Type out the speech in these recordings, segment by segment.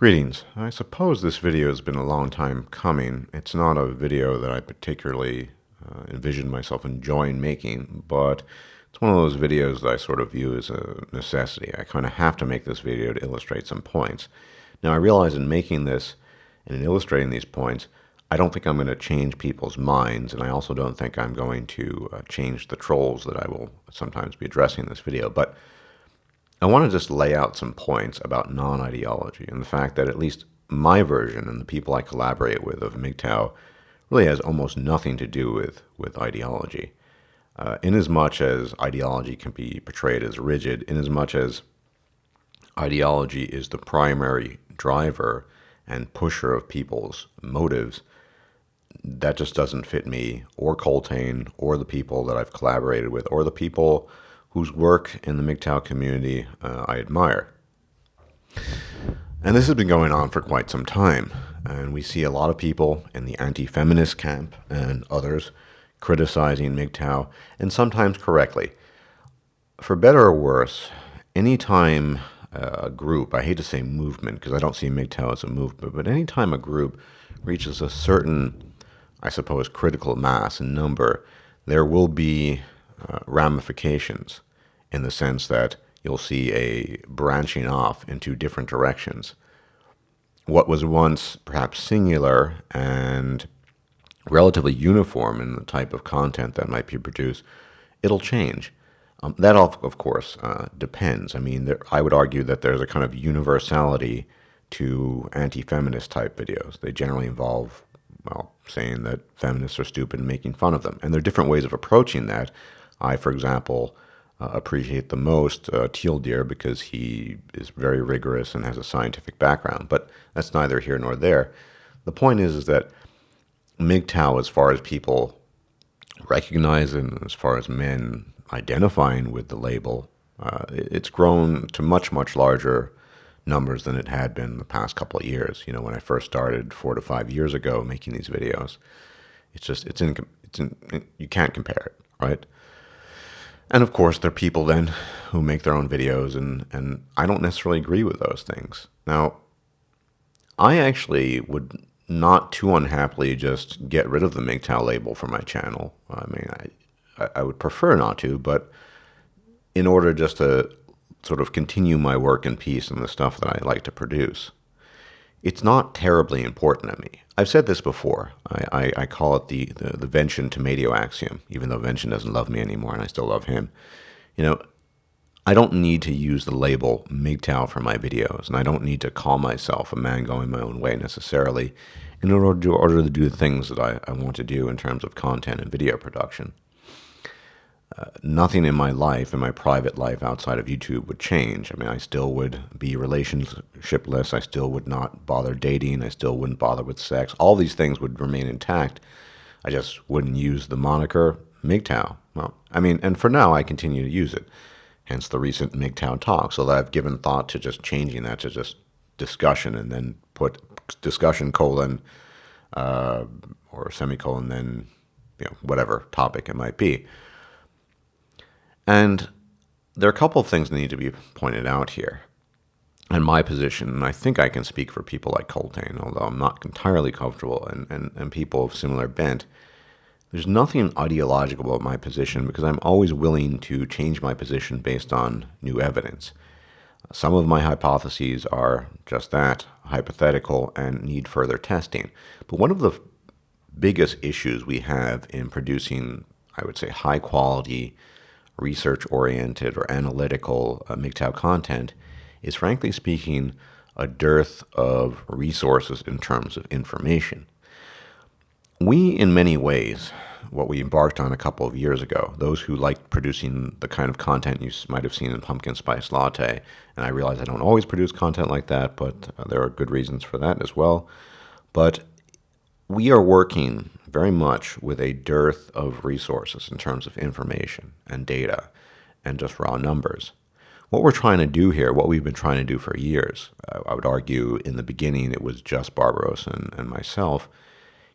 Greetings. I suppose this video has been a long time coming. It's not a video that I particularly envisioned myself enjoying making, but it's one of those videos that I sort of view as a necessity. I kind of have to make this video to illustrate some points. Now, I realize in making this and in illustrating these points, I don't think I'm going to change people's minds, and I also don't think I'm going to change the trolls that I will sometimes be addressing in this video. But I want to just lay out some points about non-ideology and the fact that at least my version and the people I collaborate with of Mgtow really has almost nothing to do with ideology. Inasmuch as ideology can be portrayed as rigid, inasmuch as ideology is the primary driver and pusher of people's motives, that just doesn't fit me or Coltane or the people that I've collaborated with or the people whose work in the Mgtow community I admire. And this has been going on for quite some time, and we see a lot of people in the anti-feminist camp and others criticizing Mgtow, and sometimes correctly. For better or worse, anytime a group, I hate to say movement because I don't see Mgtow as a movement, but anytime a group reaches a certain, I suppose, critical mass and number, there will be ramifications in the sense that you'll see a branching off into different directions. What was once perhaps singular and relatively uniform in the type of content that might be produced, it'll change. That, of course, depends. I mean, I would argue that there's a kind of universality to anti-feminist type videos. They generally involve, well, saying that feminists are stupid and making fun of them. And there are different ways of approaching that. I, for example, appreciate the most Teal Deer because he is very rigorous and has a scientific background. But that's neither here nor there. The point is that Mgtow, as far as people recognize and as far as men identifying with the label, it's grown to much, much larger numbers than it had been the past couple of years. You know, when I first started 4 to 5 years ago making these videos, you can't compare it, right? And of course, there are people then who make their own videos, and I don't necessarily agree with those things. Now, I actually would not too unhappily just get rid of the Mgtow label for my channel. I mean, I would prefer not to, but in order just to sort of continue my work in peace and the stuff that I like to produce, it's not terribly important to me. I've said this before. I call it the Vention tomato axiom, even though Vention doesn't love me anymore and I still love him. You know, I don't need to use the label Mgtow for my videos, and I don't need to call myself a man going my own way necessarily in order to do the things that I want to do in terms of content and video production. Nothing in my life, in my private life outside of YouTube would change. I mean, I still would be relationshipless. I still would not bother dating. I still wouldn't bother with sex. All these things would remain intact. I just wouldn't use the moniker Mgtow. Well, I mean, and for now, I continue to use it. Hence the recent Mgtow talk. So that I've given thought to just changing that to just discussion and then put discussion colon or semicolon, then, you know, whatever topic it might be. And there are a couple of things that need to be pointed out here. In my position, and I think I can speak for people like Coltane, although I'm not entirely comfortable, and people of similar bent, there's nothing ideological about my position because I'm always willing to change my position based on new evidence. Some of my hypotheses are just that, hypothetical, and need further testing. But one of the biggest issues we have in producing, I would say, high-quality, research-oriented or analytical Mgtow content is, frankly speaking, a dearth of resources in terms of information. We, in many ways, what we embarked on a couple of years ago, those who liked producing the kind of content you might have seen in Pumpkin Spice Latte, and I realize I don't always produce content like that, but there are good reasons for that as well. But we are working very much with a dearth of resources in terms of information and data and just raw numbers. What we're trying to do here, what we've been trying to do for years, I would argue in the beginning it was just Barbaros and myself,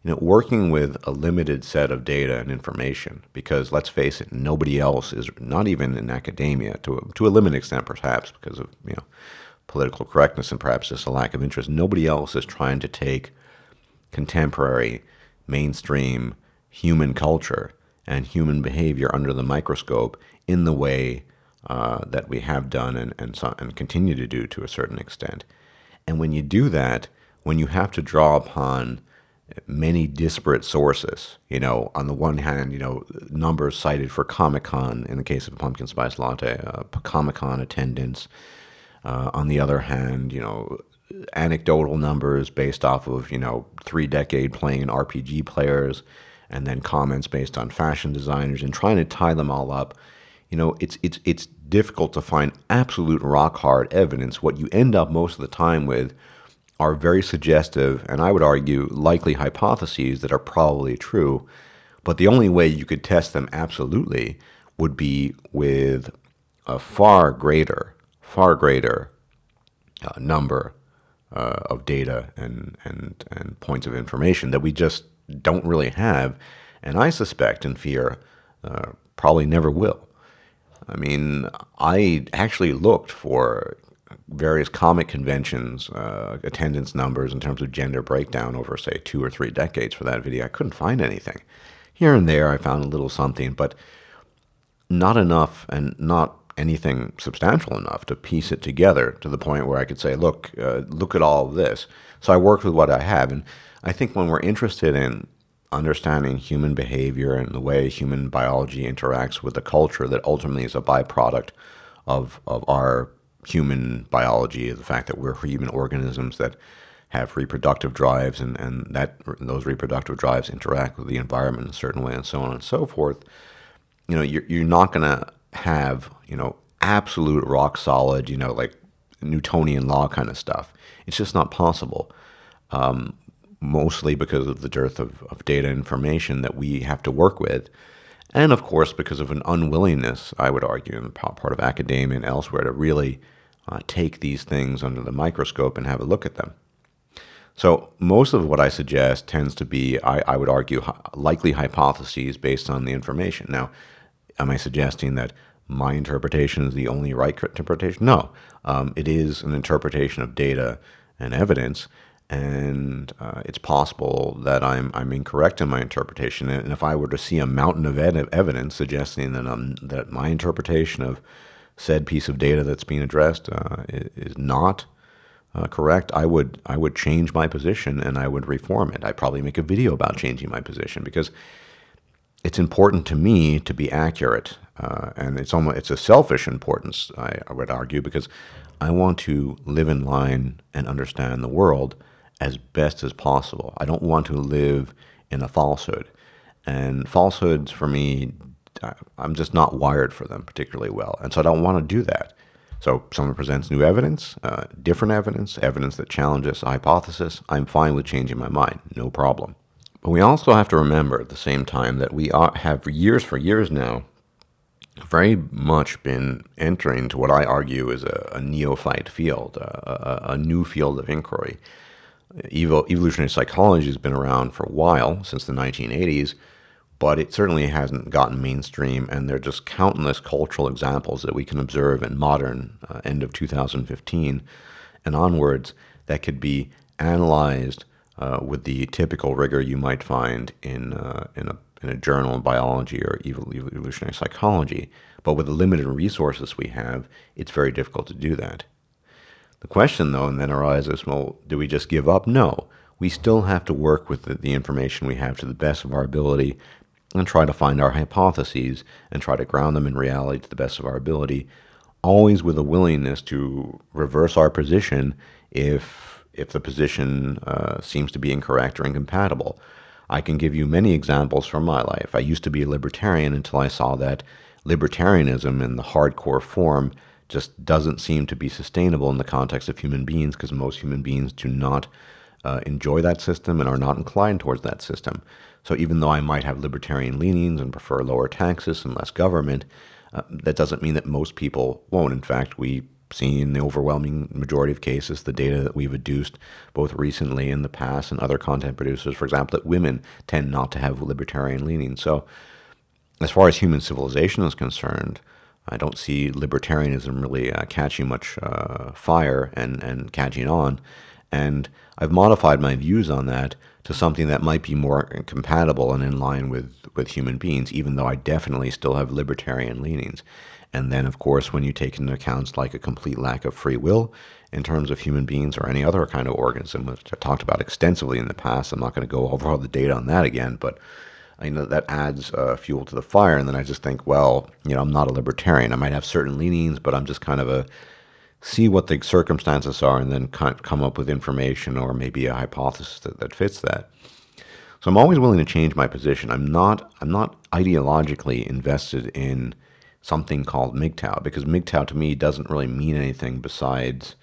you know, working with a limited set of data and information, because let's face it, nobody else is, not even in academia, to a limited extent perhaps because of, you know, political correctness and perhaps just a lack of interest. Nobody else is trying to take contemporary, mainstream human culture and human behavior under the microscope in the way that we have done and continue to do to a certain extent. And when you do that, when you have to draw upon many disparate sources, on the one hand, numbers cited for Comic-Con in the case of a pumpkin spice latte, Comic-Con attendance. On the other hand, anecdotal numbers based off of, 3-decade playing in RPG players, and then comments based on fashion designers, and trying to tie them all up. It's difficult to find absolute rock hard evidence. What you end up most of the time with are very suggestive, and I would argue likely hypotheses that are probably true, but the only way you could test them absolutely would be with a far greater number of data and points of information that we just don't really have, and I suspect and fear probably never will. I mean, I actually looked for various comic conventions, attendance numbers in terms of gender breakdown over, say, 2 or 3 decades for that video. I couldn't find anything. Here and there I found a little something, but not enough and not anything substantial enough to piece it together to the point where I could say, look at all of this. So I worked with what I have, and I think when we're interested in understanding human behavior and the way human biology interacts with the culture that ultimately is a byproduct of our human biology, the fact that we're human organisms that have reproductive drives and that those reproductive drives interact with the environment in a certain way and so on and so forth, you're not going to have, absolute rock solid, like Newtonian law kind of stuff. It's just not possible. Mostly because of the dearth of data information that we have to work with. And of course, because of an unwillingness, I would argue, on the part of academia and elsewhere to really take these things under the microscope and have a look at them. So most of what I suggest tends to be, I would argue, likely hypotheses based on the information. Now, am I suggesting that my interpretation is the only right interpretation? No. It is an interpretation of data and evidence, and it's possible that I'm incorrect in my interpretation. And if I were to see a mountain of evidence suggesting that my interpretation of said piece of data that's being addressed is not correct, I would change my position and I would reform it. I'd probably make a video about changing my position because it's important to me to be accurate, and it's a selfish importance, I would argue, because I want to live in line and understand the world as best as possible. I don't want to live in a falsehood. And falsehoods, for me, I'm just not wired for them particularly well. And so I don't want to do that. So someone presents new evidence, different evidence that challenges a hypothesis, I'm fine with changing my mind, no problem. But we also have to remember at the same time that we have for years now very much been entering to what I argue is a neophyte field, a new field of inquiry. Evolutionary psychology has been around for a while, since the 1980s, but it certainly hasn't gotten mainstream, and there are just countless cultural examples that we can observe in modern, end of 2015 and onwards, that could be analyzed with the typical rigor you might find in a journal in biology or evolutionary psychology. But with the limited resources we have, it's very difficult to do that. The question, though, and then arises, well, do we just give up? No. We still have to work with the information we have to the best of our ability and try to find our hypotheses and try to ground them in reality to the best of our ability, always with a willingness to reverse our position if the position seems to be incorrect or incompatible. I can give you many examples from my life. I used to be a libertarian until I saw that libertarianism in the hardcore form just doesn't seem to be sustainable in the context of human beings, because most human beings do not enjoy that system and are not inclined towards that system. So even though I might have libertarian leanings and prefer lower taxes and less government, that doesn't mean that most people won't. In fact, we see in the overwhelming majority of cases, the data that we've adduced both recently and in the past and other content producers, for example, that women tend not to have libertarian leanings. So as far as human civilization is concerned, I don't see libertarianism really catching much fire and catching on. And I've modified my views on that to something that might be more compatible and in line with human beings, even though I definitely still have libertarian leanings. And then, of course, when you take into account like a complete lack of free will in terms of human beings or any other kind of organism, which I talked about extensively in the past, I'm not going to go over all the data on that again, but I know that adds fuel to the fire. And then I just think, well, I'm not a libertarian. I might have certain leanings, but I'm just kind of a see what the circumstances are and then come up with information or maybe a hypothesis that fits that. So I'm always willing to change my position. I'm not ideologically invested in something called Mgtow, because Mgtow to me doesn't really mean anything besides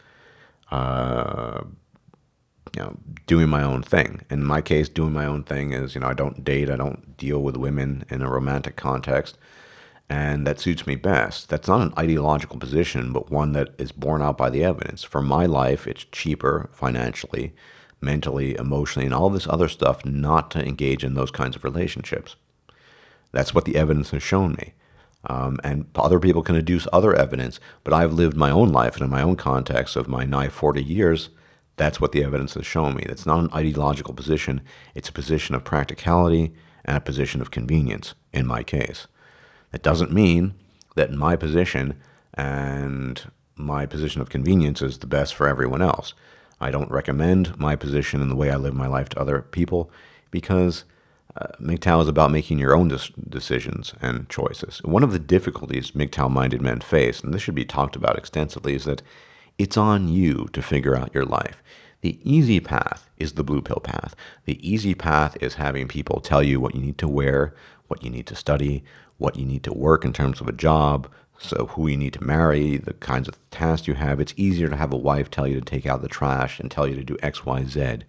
doing my own thing. In my case, doing my own thing is, I don't date, I don't deal with women in a romantic context, and that suits me best. That's not an ideological position, but one that is borne out by the evidence. For my life, it's cheaper financially, mentally, emotionally, and all this other stuff not to engage in those kinds of relationships. That's what the evidence has shown me. And other people can deduce other evidence, but I've lived my own life, and in my own context of my nigh 40 years, that's what the evidence has shown me. That's not an ideological position. It's a position of practicality and a position of convenience, in my case. That doesn't mean that my position and my position of convenience is the best for everyone else. I don't recommend my position and the way I live my life to other people, because Mgtow is about making your own decisions and choices. One of the difficulties Mgtow-minded men face, and this should be talked about extensively, is that it's on you to figure out your life. The easy path is the blue pill path. The easy path is having people tell you what you need to wear, what you need to study, what you need to work in terms of a job, so who you need to marry, the kinds of tasks you have. It's easier to have a wife tell you to take out the trash and tell you to do X, Y, Z.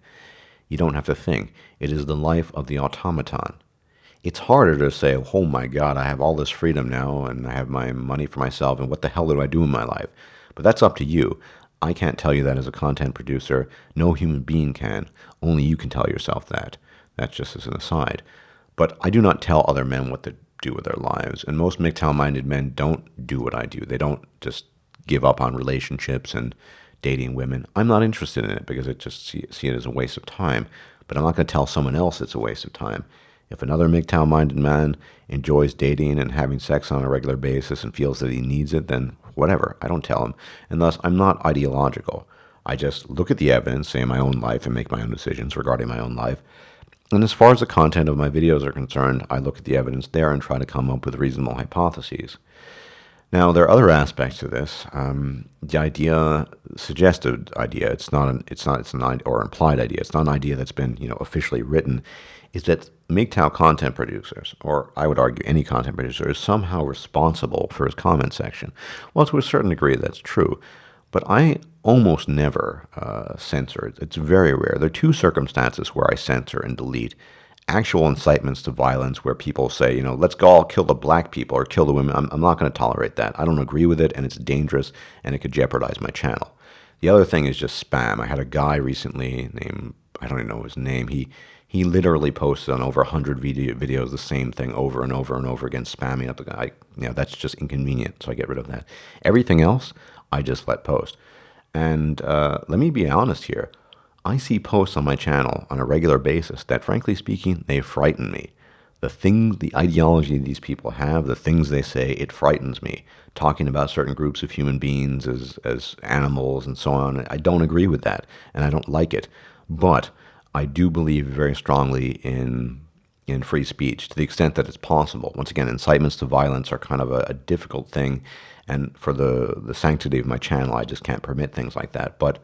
You don't have to think. It is the life of the automaton. It's harder to say, oh my God, I have all this freedom now and I have my money for myself and what the hell do I do in my life? But that's up to you. I can't tell you that as a content producer. No human being can. Only you can tell yourself that. That's just as an aside. But I do not tell other men what to do with their lives. And most Mgtow-minded men don't do what I do. They don't just give up on relationships and dating women. I'm not interested in it because I just see it as a waste of time. But I'm not going to tell someone else it's a waste of time. If another Mgtow-minded man enjoys dating and having sex on a regular basis and feels that he needs it, then whatever. I don't tell him. And thus, I'm not ideological. I just look at the evidence, say in my own life, and make my own decisions regarding my own life. And as far as the content of my videos are concerned, I look at the evidence there and try to come up with reasonable hypotheses. Now, there are other aspects to this. The idea, suggested idea, it's not an or implied idea. It's not an idea that's been, officially written. Is that Mgtow content producers, or I would argue any content producer, is somehow responsible for his comment section. Well, to a certain degree, that's true. But I almost never censor. It's very rare. There are two circumstances where I censor and delete. Actual incitements to violence where people say, let's go all kill the black people or kill the women. I'm not going to tolerate that. I don't agree with it, and it's dangerous, and it could jeopardize my channel. The other thing is just spam. I had a guy recently named, I don't even know his name. He literally posted on over 100 videos the same thing over and over and over again, spamming up the guy. That's just inconvenient, so I get rid of that. Everything else, I just let post. And let me be honest here. I see posts on my channel on a regular basis that, frankly speaking, they frighten me. The ideology these people have, the things they say, it frightens me. Talking about certain groups of human beings as animals and so on, I don't agree with that, and I don't like it. But I do believe very strongly in free speech to the extent that it's possible. Once again, incitements to violence are kind of a difficult thing, and for the sanctity of my channel, I just can't permit things like that. But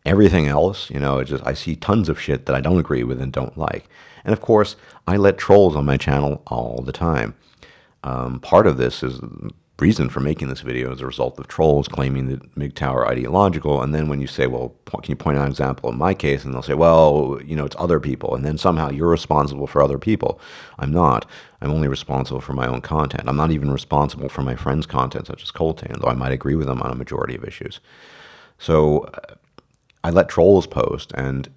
everything else, I see tons of shit that I don't agree with and don't like. And of course, I let trolls on my channel all the time. Part of this is reason for making this video as a result of trolls claiming that Mgtow are ideological. And then when you say, well, can you point out an example in my case? And they'll say, well, it's other people. And then somehow you're responsible for other people. I'm not. I'm only responsible for my own content. I'm not even responsible for my friends' content, such as Coltan, though I might agree with them on a majority of issues. So I let trolls post, and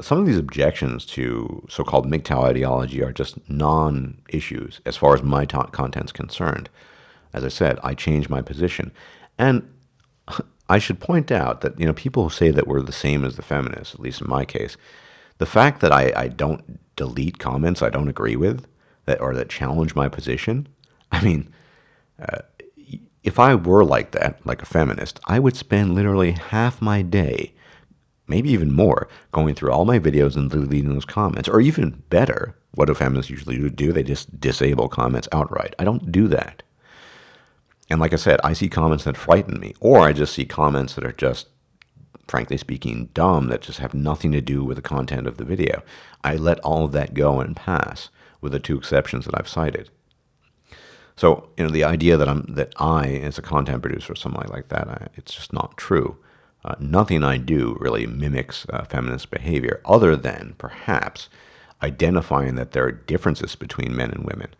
some of these objections to so-called Mgtow ideology are just non-issues as far as my content's concerned. as I said, I changed my position. And I should point out that, people who say that we're the same as the feminists, at least in my case, the fact that I don't delete comments I don't agree with that challenge my position, I mean, if I were like that, like a feminist, I would spend literally half my day, maybe even more, going through all my videos and deleting those comments. Or even better, what do feminists usually do? They just disable comments outright. I don't do that. And like I said, I see comments that frighten me, or I just see comments that are just, frankly speaking, dumb, that just have nothing to do with the content of the video. I let all of that go and pass, with the two exceptions that I've cited. So, the idea that I, as a content producer or something like that, it's just not true. Nothing I do really mimics feminist behavior, other than perhaps identifying that there are differences between men and women.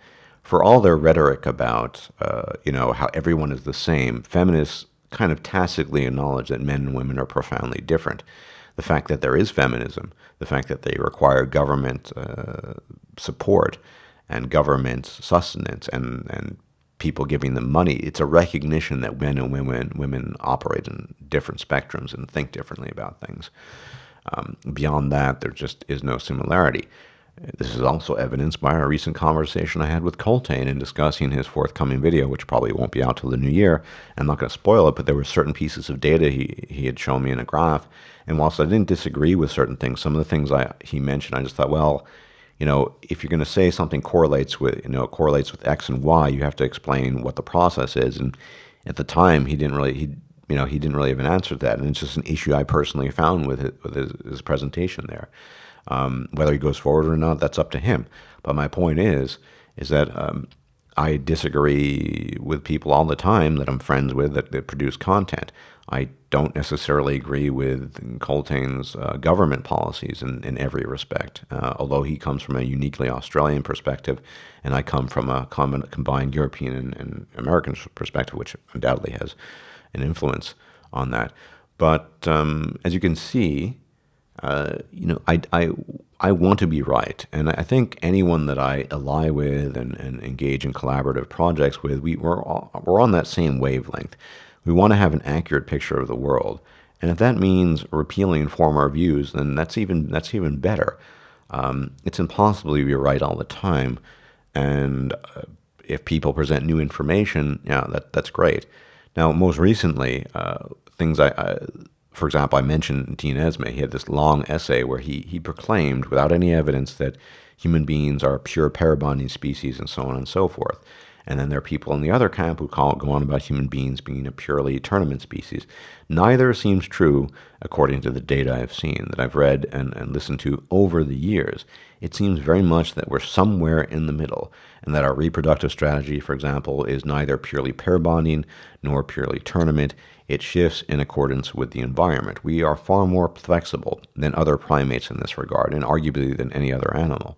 For all their rhetoric about, how everyone is the same, feminists kind of tacitly acknowledge that men and women are profoundly different. The fact that there is feminism, the fact that they require government support and government sustenance and people giving them money, it's a recognition that men and women operate in different spectrums and think differently about things. Beyond that, there just is no similarity. This is also evidenced by a recent conversation I had with Coltane in discussing his forthcoming video, which probably won't be out till the new year. I'm not going to spoil it, but there were certain pieces of data he had shown me in a graph. And whilst I didn't disagree with certain things, some of the things he mentioned, I just thought, well, if you're going to say something correlates with X and Y, you have to explain what the process is. And at the time, he didn't really have an answer to that. And it's just an issue I personally found with his presentation there. Whether he goes forward or not, that's up to him. But my point is that I disagree with people all the time that I'm friends with that produce content. I don't necessarily agree with Coltane's government policies in every respect, although he comes from a uniquely Australian perspective, and I come from a combined European and American perspective, which undoubtedly has an influence on that. But as you can see, I want to be right, and I think anyone that I ally with and engage in collaborative projects with, we're on that same wavelength. We want to have an accurate picture of the world, and if that means repealing former views, then that's even better. It's impossible to be right all the time, and if people present new information, that's great. Now, most recently, for example, I mentioned Dean Esme. He had this long essay where he proclaimed, without any evidence, that human beings are pure pair-bonding species and so on and so forth. And then there are people in the other camp who go on about human beings being a purely tournament species. Neither seems true according to the data I've seen, that I've read and listened to over the years. It seems very much that we're somewhere in the middle, and that our reproductive strategy, for example, is neither purely pair-bonding nor purely tournament. It shifts in accordance with the environment. We are far more flexible than other primates in this regard, and arguably than any other animal.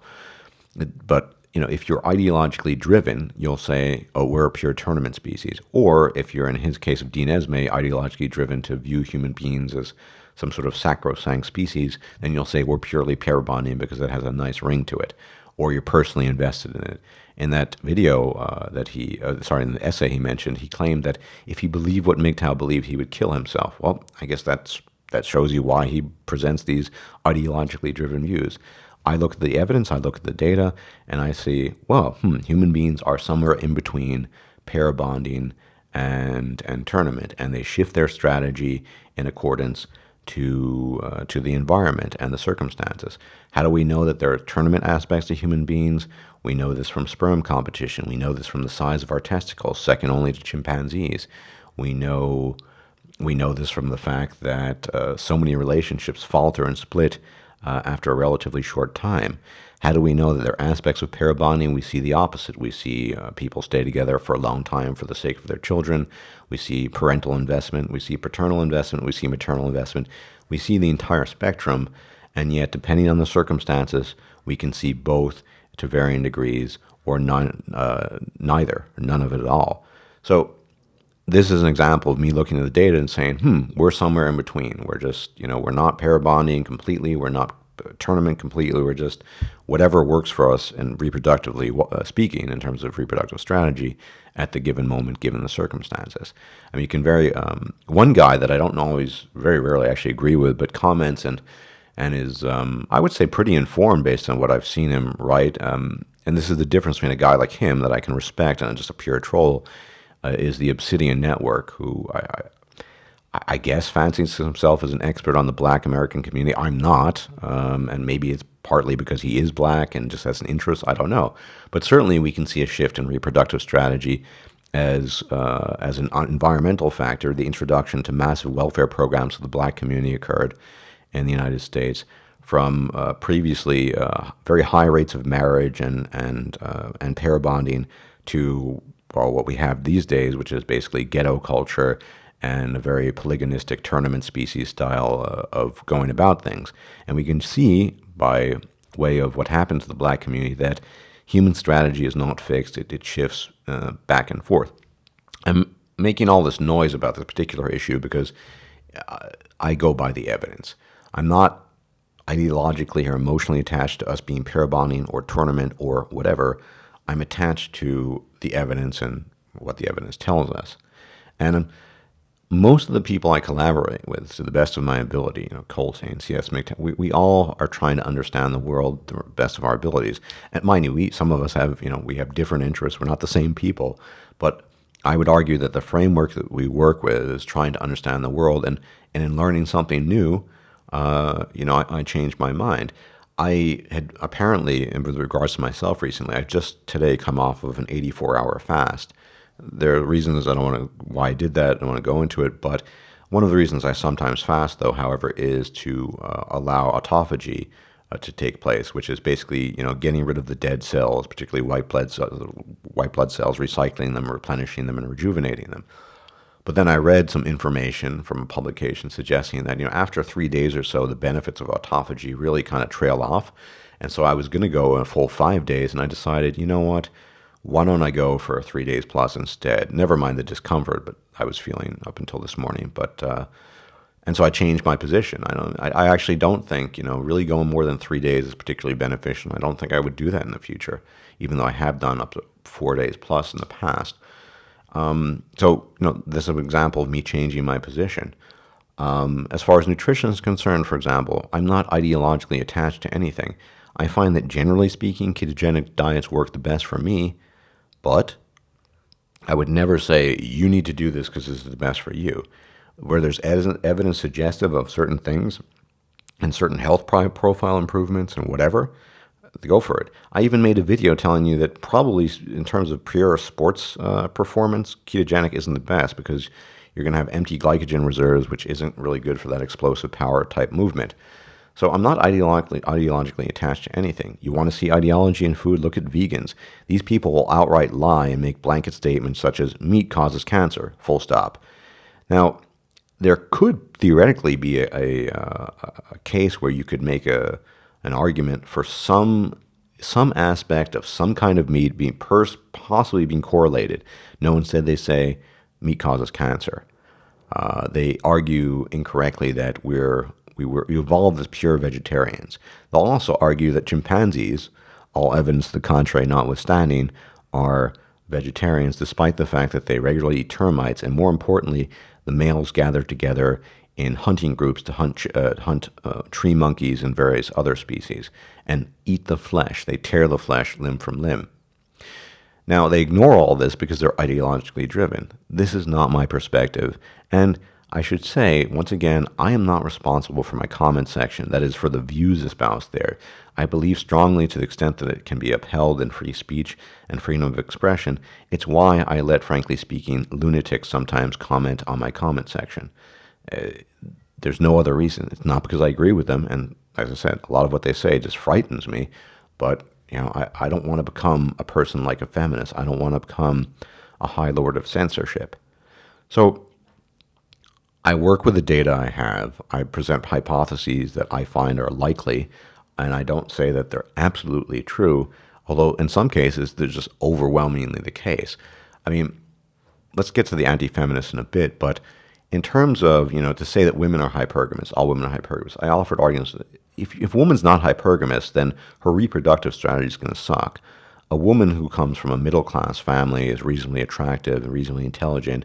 But if you're ideologically driven, you'll say, oh, we're a pure tournament species. Or if you're, in his case of Dean Esme, ideologically driven to view human beings as some sort of sacrosanct species, then you'll say we're purely pair-bonding because it has a nice ring to it. Or you're personally invested in it. In that video in the essay he mentioned, he claimed that if he believed what Mgtow believed, he would kill himself. Well, I guess that shows you why he presents these ideologically driven views. I look at the evidence, I look at the data, and I see, well, human beings are somewhere in between pair bonding and tournament, and they shift their strategy in accordance to the environment and the circumstances. How do we know that there are tournament aspects to human beings? We know this from sperm competition. We know this from the size of our testicles, second only to chimpanzees. We know this from the fact that so many relationships falter and split after a relatively short time. How do we know that there are aspects of pair bonding? We see the opposite. We see people stay together for a long time for the sake of their children. We see parental investment. We see paternal investment. We see maternal investment. We see the entire spectrum, and yet, depending on the circumstances, we can see both to varying degrees, or neither, or none of it at all. So this is an example of me looking at the data and saying, we're somewhere in between. We're just, we're not pair bonding completely. We're not tournament completely. We're just whatever works for us and reproductively speaking in terms of reproductive strategy at the given moment, given the circumstances. I mean, you can one guy that I don't always, very rarely actually agree with, but comments and is, I would say, pretty informed based on what I've seen him write. And this is the difference between a guy like him that I can respect and just a pure troll, is the Obsidian Network, who I guess fancies himself as an expert on the Black American community. I'm not, and maybe it's partly because he is black and just has an interest. I don't know, but certainly we can see a shift in reproductive strategy as an environmental factor. The introduction to massive welfare programs for the black community occurred in the United States from previously very high rates of marriage and pair bonding to what we have these days, which is basically ghetto culture and a very polygonistic tournament species style of going about things. And we can see by way of what happened to the black community that human strategy is not fixed. It shifts back and forth. I'm making all this noise about this particular issue because I go by the evidence. I'm not ideologically or emotionally attached to us being pair bonding or tournament or whatever. I'm attached to the evidence and what the evidence tells us. And most of the people I collaborate with, to the best of my ability, Colton, C.S. Mgtow, we all are trying to understand the world to the best of our abilities. And mind you, some of us have, we have different interests. We're not the same people. But I would argue that the framework that we work with is trying to understand the world. And in learning something new, I changed my mind. I had apparently, with regards to myself recently, I just today come off of an 84-hour fast. There are reasons why I did that. I don't want to go into it, but one of the reasons I sometimes fast, though, however, is to allow autophagy to take place, which is basically, getting rid of the dead cells, particularly white blood cells, recycling them, replenishing them, and rejuvenating them. But then I read some information from a publication suggesting that, after 3 days or so, the benefits of autophagy really kind of trail off. And so I was going to go a full 5 days, and I decided, you know what? Why don't I go for 3 days plus instead? Never mind the discomfort, but I was feeling up until this morning. And so I changed my position. I actually don't think, really going more than 3 days is particularly beneficial. I don't think I would do that in the future, even though I have done up to 4 days plus in the past. This is an example of me changing my position. As far as nutrition is concerned, for example, I'm not ideologically attached to anything. I find that generally speaking, ketogenic diets work the best for me, but I would never say you need to do this because this is the best for you. Where there's evidence suggestive of certain things and certain health profile improvements and whatever, go for it. I even made a video telling you that probably in terms of pure sports performance, ketogenic isn't the best because you're going to have empty glycogen reserves, which isn't really good for that explosive power type movement. So I'm not ideologically attached to anything. You want to see ideology in food? Look at vegans. These people will outright lie and make blanket statements such as meat causes cancer, full stop. Now, there could theoretically be a case where you could make an argument for some aspect of some kind of meat being possibly being correlated. No, instead they say meat causes cancer. They argue incorrectly that we evolved as pure vegetarians. They'll also argue that chimpanzees, all evidence to the contrary notwithstanding, are vegetarians despite the fact that they regularly eat termites, and more importantly, the males gather together in hunting groups to hunt tree monkeys and various other species and eat the flesh. They tear the flesh limb from limb. Now, they ignore all this because they're ideologically driven. This is not my perspective, and I should say, once again, I am not responsible for my comment section, that is, for the views espoused there. I believe strongly to the extent that it can be upheld in free speech and freedom of expression. It's why I let, frankly speaking, lunatics sometimes comment on my comment section. There's no other reason. It's not because I agree with them, and as I said, a lot of what they say just frightens me, but I don't want to become a person like a feminist. I don't want to become a high lord of censorship. So I work with the data I have. I present hypotheses that I find are likely, and I don't say that they're absolutely true, although in some cases they're just overwhelmingly the case. I mean, let's get to the anti-feminists in a bit, but in terms of, to say that women are hypergamous, all women are hypergamous, I offered arguments that if a woman's not hypergamous, then her reproductive strategy is going to suck. A woman who comes from a middle-class family, is reasonably attractive and reasonably intelligent,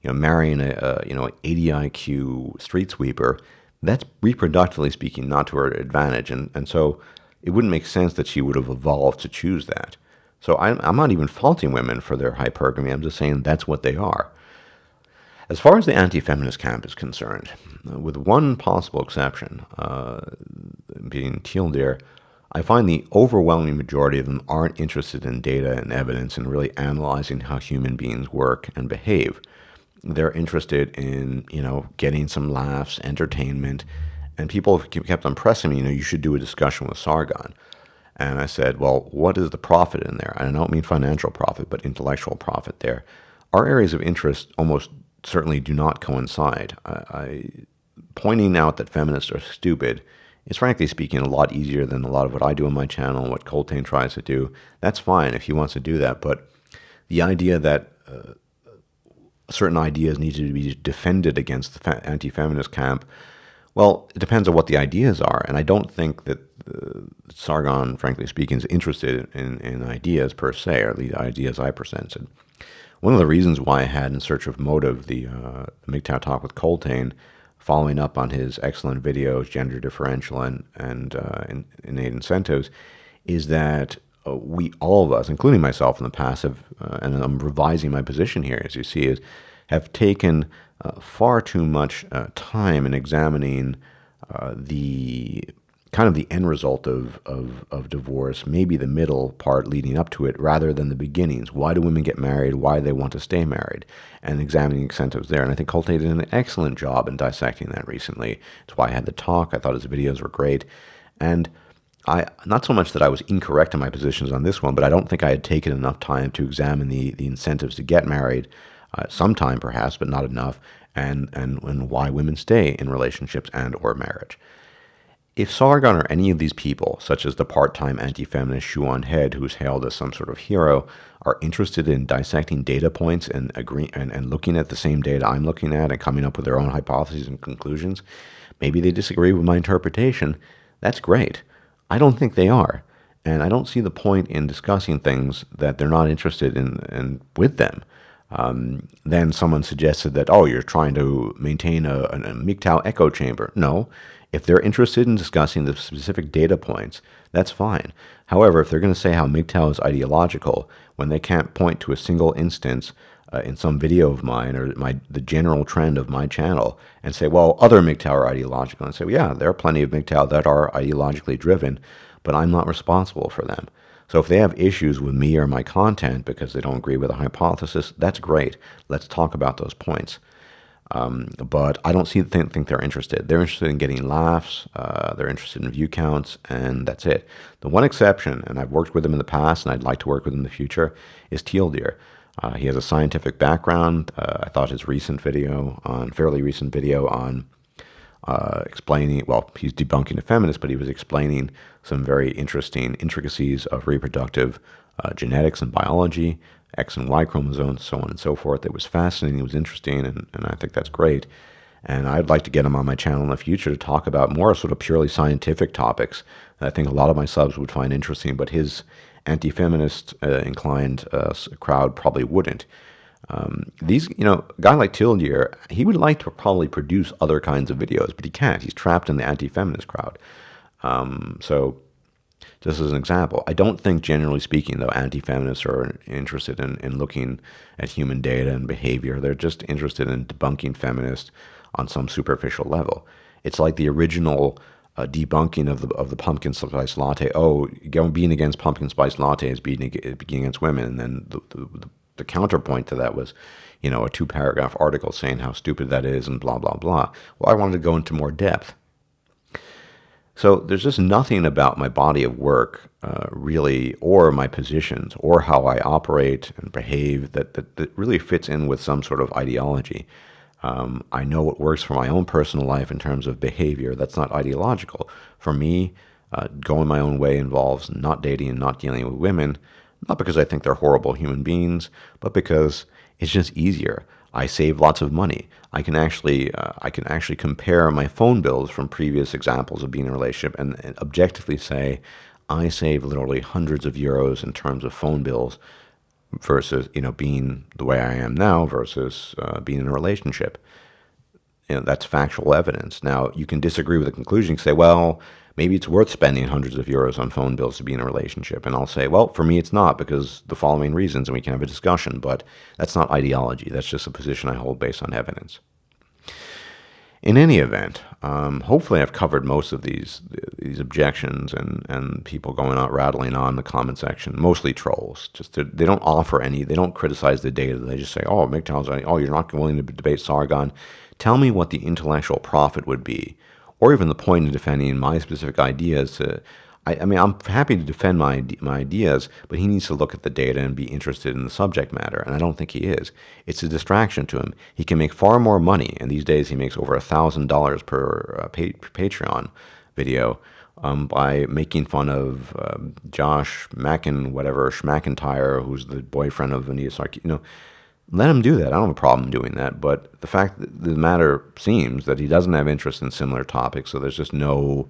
marrying an 80 IQ street sweeper, that's reproductively speaking not to her advantage. And so it wouldn't make sense that she would have evolved to choose that. So I'm not even faulting women for their hypergamy. I'm just saying that's what they are. As far as the anti-feminist camp is concerned, with one possible exception, being Teal Deer, I find the overwhelming majority of them aren't interested in data and evidence and really analyzing how human beings work and behave. They're interested in, getting some laughs, entertainment, and people have kept on pressing me, you should do a discussion with Sargon. And I said, well, what is the profit in there? And I don't mean financial profit, but intellectual profit there. Our areas of interest almost certainly do not coincide. Pointing out that feminists are stupid is, frankly speaking, a lot easier than a lot of what I do on my channel, what Coltane tries to do. That's fine if he wants to do that, but the idea that certain ideas need to be defended against the anti-feminist camp, well, it depends on what the ideas are, and I don't think that Sargon, frankly speaking, is interested in ideas per se, or the ideas I presented. One of the reasons why I had In Search of Motive, the Mgtow talk with Coltane, following up on his excellent videos, Gender Differential and Innate Incentives, is that we, all of us, including myself in the past, have, and I'm revising my position here, as you see, have taken far too much time in examining the kind of the end result of divorce, maybe the middle part leading up to it, rather than the beginnings. Why do women get married? Why do they want to stay married? And examining incentives there. And I think Coltane did an excellent job in dissecting that recently. That's why I had the talk. I thought his videos were great. And not so much that I was incorrect in my positions on this one, but I don't think I had taken enough time to examine the incentives to get married, sometime perhaps, but not enough, and why women stay in relationships and or marriage. If Sargon or any of these people, such as the part-time anti-feminist Shuan Head, who's hailed as some sort of hero, are interested in dissecting data points and looking at the same data I'm looking at and coming up with their own hypotheses and conclusions, maybe they disagree with my interpretation, that's great. I don't think they are, and I don't see the point in discussing things that they're not interested in with them. Then someone suggested that, you're trying to maintain a Mgtow echo chamber. No. If they're interested in discussing the specific data points, that's fine. However, if they're going to say how Mgtow is ideological when they can't point to a single instance in some video of mine or the general trend of my channel and say, well, other Mgtow are ideological, and say, well, yeah, there are plenty of Mgtow that are ideologically driven, but I'm not responsible for them. So if they have issues with me or my content because they don't agree with a hypothesis, that's great. Let's talk about those points. But I don't think they're interested. They're interested in getting laughs. They're interested in view counts, and that's it. The one exception, and I've worked with him in the past, and I'd like to work with him in the future, is Teal Deer. He has a scientific background. I thought his fairly recent video on explaining, well, he's debunking a feminist, but he was explaining some very interesting intricacies of reproductive genetics and biology, X and Y chromosomes, so on and so forth. It was fascinating, it was interesting, and I think that's great. And I'd like to get him on my channel in the future to talk about more sort of purely scientific topics that I think a lot of my subs would find interesting, but his anti-feminist inclined crowd probably wouldn't. A guy like Teal Deer, he would like to probably produce other kinds of videos, but he can't. He's trapped in the anti-feminist crowd. So just as an example, I don't think, generally speaking, though, anti-feminists are interested in looking at human data and behavior. They're just interested in debunking feminists on some superficial level. It's like the original debunking of the pumpkin spice latte. Being against pumpkin spice latte is being against women. And then the counterpoint to that was, a 2-paragraph article saying how stupid that is and blah, blah, blah. Well, I wanted to go into more depth. So there's just nothing about my body of work, really, or my positions, or how I operate and behave that really fits in with some sort of ideology. I know what works for my own personal life in terms of behavior. That's not ideological. For me, going my own way involves not dating and not dealing with women, not because I think they're horrible human beings, but because it's just easier. I save lots of money. I can actually compare my phone bills from previous examples of being in a relationship and objectively say I save literally hundreds of euros in terms of phone bills versus being the way I am now versus being in a relationship. That's factual evidence. Now, you can disagree with the conclusion. You can say, well, maybe it's worth spending hundreds of euros on phone bills to be in a relationship. And I'll say, well, for me, it's not because the following reasons, and we can have a discussion. But that's not ideology. That's just a position I hold based on evidence. In any event, hopefully I've covered most of these objections and people going out rattling on in the comment section, mostly trolls. Just they don't offer any, they don't criticize the data. They just say, oh, Mgtow's, oh, you're not willing to debate Sargon. Tell me what the intellectual profit would be, or even the point in defending my specific ideas. I'm happy to defend my ideas, but he needs to look at the data and be interested in the subject matter, and I don't think he is. It's a distraction to him. He can make far more money, and these days he makes over $1,000 per Patreon video by making fun of Josh Schmackentire, who's the boyfriend of Anita Sarkeesian. Let him do that. I don't have a problem doing that. But the fact that the matter seems that he doesn't have interest in similar topics, so there's just no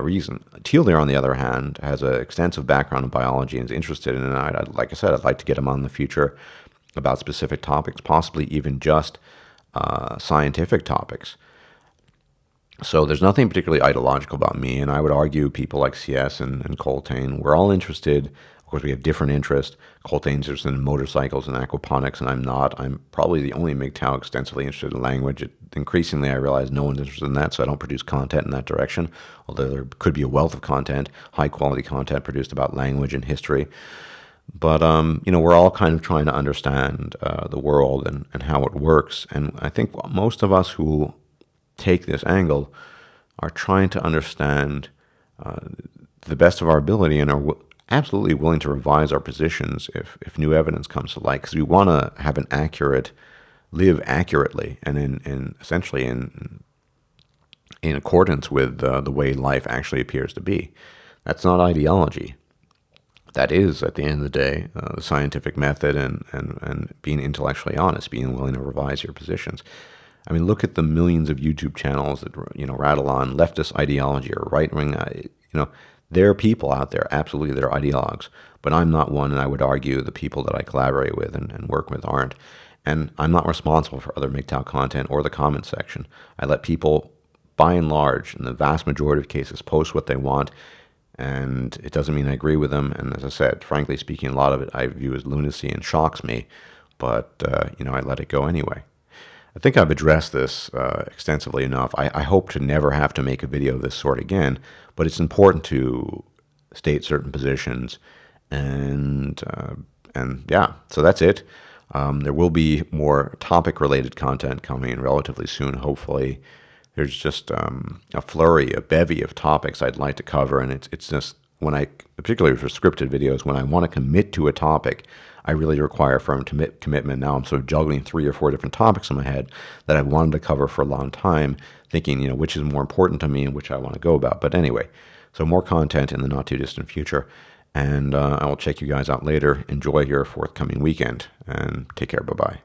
reason. Teal, on the other hand, has an extensive background in biology and is interested in it. Like I said, I'd like to get him on in the future about specific topics, possibly even just scientific topics. So there's nothing particularly ideological about me, and I would argue people like CS and Coltane, we're all interested. Of course, we have different interests. Coltane's interested in motorcycles and aquaponics, and I'm not. I'm probably the only Mgtow extensively interested in language. Increasingly, I realize no one's interested in that, so I don't produce content in that direction, although there could be a wealth of content, high-quality content produced about language and history. But, we're all kind of trying to understand the world and how it works, and I think most of us who take this angle are trying to understand to the best of our ability and are absolutely willing to revise our positions if new evidence comes to light, because we want to have live accurately and essentially in accordance with the way life actually appears to be. That's not ideology. That is, at the end of the day, the scientific method and being intellectually honest, being willing to revise your positions. I mean, look at the millions of YouTube channels that rattle on leftist ideology or right-wing. There are people out there, absolutely, that are ideologues, but I'm not one, and I would argue the people that I collaborate with and work with aren't. And I'm not responsible for other Mgtow content or the comment section. I let people, by and large, in the vast majority of cases, post what they want, and it doesn't mean I agree with them. And as I said, frankly speaking, a lot of it I view as lunacy and shocks me, but, I let it go anyway. I think I've addressed this extensively enough. I hope to never have to make a video of this sort again, but it's important to state certain positions, and yeah, so that's it. There will be more topic-related content coming relatively soon, hopefully. There's just a flurry, a bevy of topics I'd like to cover, and it's just particularly for scripted videos, when I want to commit to a topic, I really require firm commitment. Now I'm sort of juggling 3 or 4 different topics in my head that I've wanted to cover for a long time, thinking, which is more important to me and which I want to go about. But anyway, so more content in the not-too-distant future, and I will check you guys out later. Enjoy your forthcoming weekend, and take care. Bye-bye.